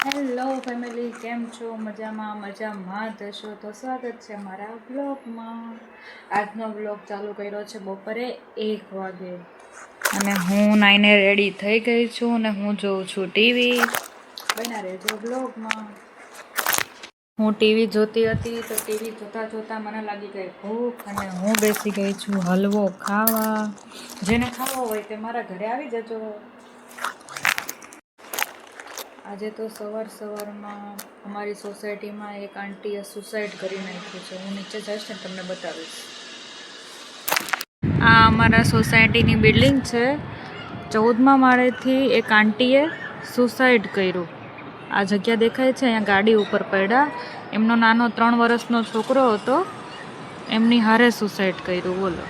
Hello family, કેમ છો? મજામાં થશો તો સ્વાગત છે મારા બ્લોગમાં. આજનો બ્લોગ ચાલુ કર્યો છે બપોરે 1 વાગે અને હું નાઈને રેડી થઈ ગઈ છું અને હું જોઉં છું ટીવી. બના રહેજો બ્લોગમાં. હું ટીવી જોતી હતી તો ટીવી જોતાં મને લાગી ગઈ ભૂખ અને હું બેસી ગઈ છું હલવો ખાવા. જેને ખાવો હોય તે મારા ઘરે આવી જજો. આજે તો સવારમાં અમારી સોસાયટીમાં એક આંટીએ સુસાઇડ કરી નાખ્યું છે. હું નીચે જઈશ ને તમને બતાવીશ. આ અમારા સોસાયટીની બિલ્ડિંગ છે. 14મા માળેથી એક આંટીએ સુસાઇડ કર્યું. આ જગ્યા દેખાય છે, અહીંયા ગાડી ઉપર પડ્યા. એમનો નાનો 3 વર્ષનો છોકરો હતો, એમની હારે સુસાઇડ કર્યું. બોલો.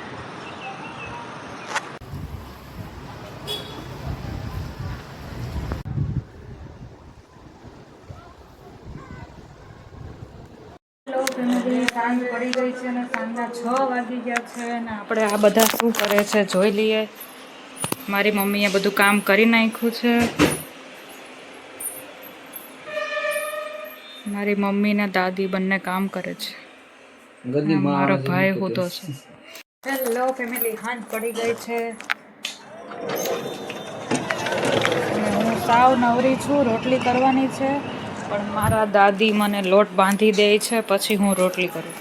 સાંજ પડી ગઈ છે અને સાંજના 6 વાગી ગયા છે અને આપણે આ બધા શું કરે છે જોઈ લઈએ. મારી મમ્મીએ બધું કામ કરી નાખ્યું છે. મારી મમ્મી ને દાદી બંને કામ કરે છે. મારો ભાઈ હોતો છે. હેલો ફેમિલી, સાંજ પડી ગઈ છે અને હું સાવ નવરી છું. રોટલી કરવાની છે પણ મારા દાદી મને લોટ બાંધી દે છે, પછી હું રોટલી કરું.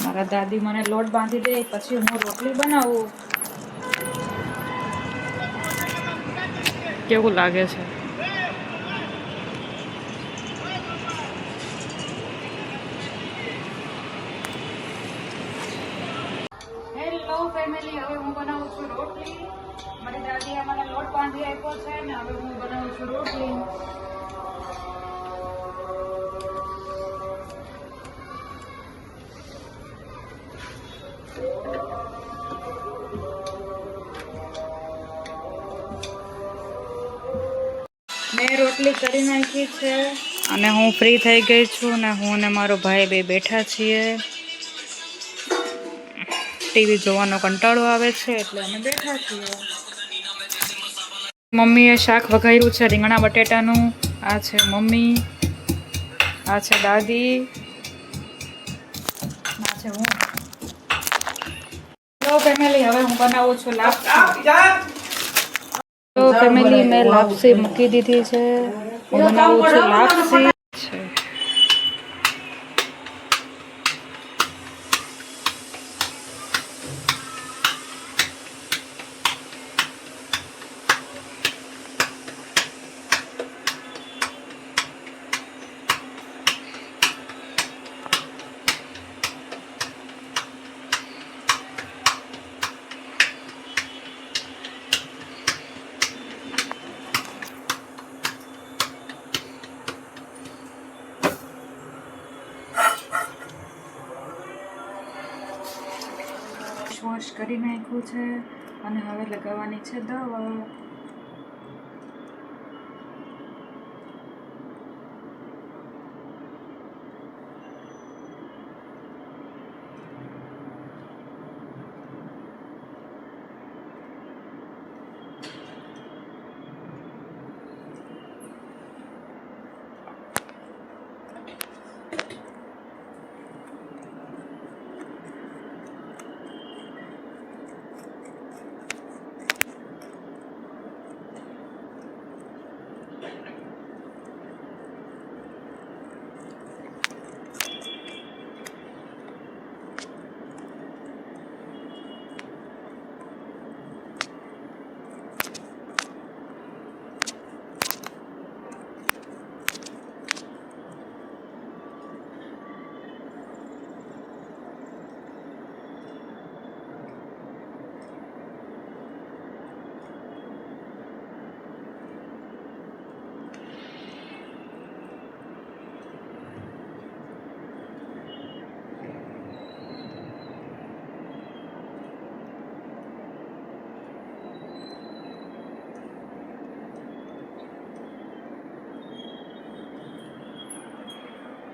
મારા દાદી મને લોટ બાંધી દે પછી હું રોટલી બનાવું. કેવું લાગે છે? હેલો ફેમિલી, હવે હું બનાવું છું રોટલી. મારી દાદીએ મને લોટ બાંધી આપ્યો છે ને હવે હું બનાવું છું રોટલી. મેં રોટલી કરી નાખી છે અને હું ફ્રી થઈ ગઈ છું ને હું ને મારો ભાઈ બે બેઠા છીએ. ટીવી જોવાનો કંટાળો આવે છે એટલે અમે બેઠા છીએ. મમ્મીએ શાક વઘાર્યું છે રીંગણા બટેટાનું. આ છે મમ્મી, આ છે દાદી, આ છે હું. હેલો ફેમિલી, હવે હું બનાવું છું લાપસી. તો ફેમિલી, મેં લાપસી મૂકી દીધી છે. હું બનાવું છું લાપસી. વોશ કરી નાખ્યું છે અને હવે લગાવવાની છે દવા.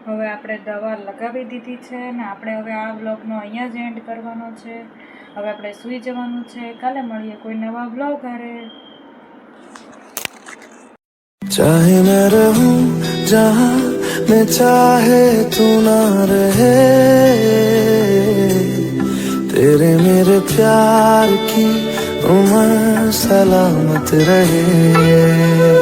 હવે આપણે દવા લગાવી દીધી છે ને આપણે હવે આ બ્લોગનો અહીંયા જ એન્ડ કરવાનો છે. હવે આપણે સૂઈ જવાનું છે. કાલે મળીએ કોઈ નવા બ્લોગ હારે. चाहे मैं रहूं जहां मैं चाहे तू ना रहे, तेरे मेरे प्यार की उम्र सलामत रहे।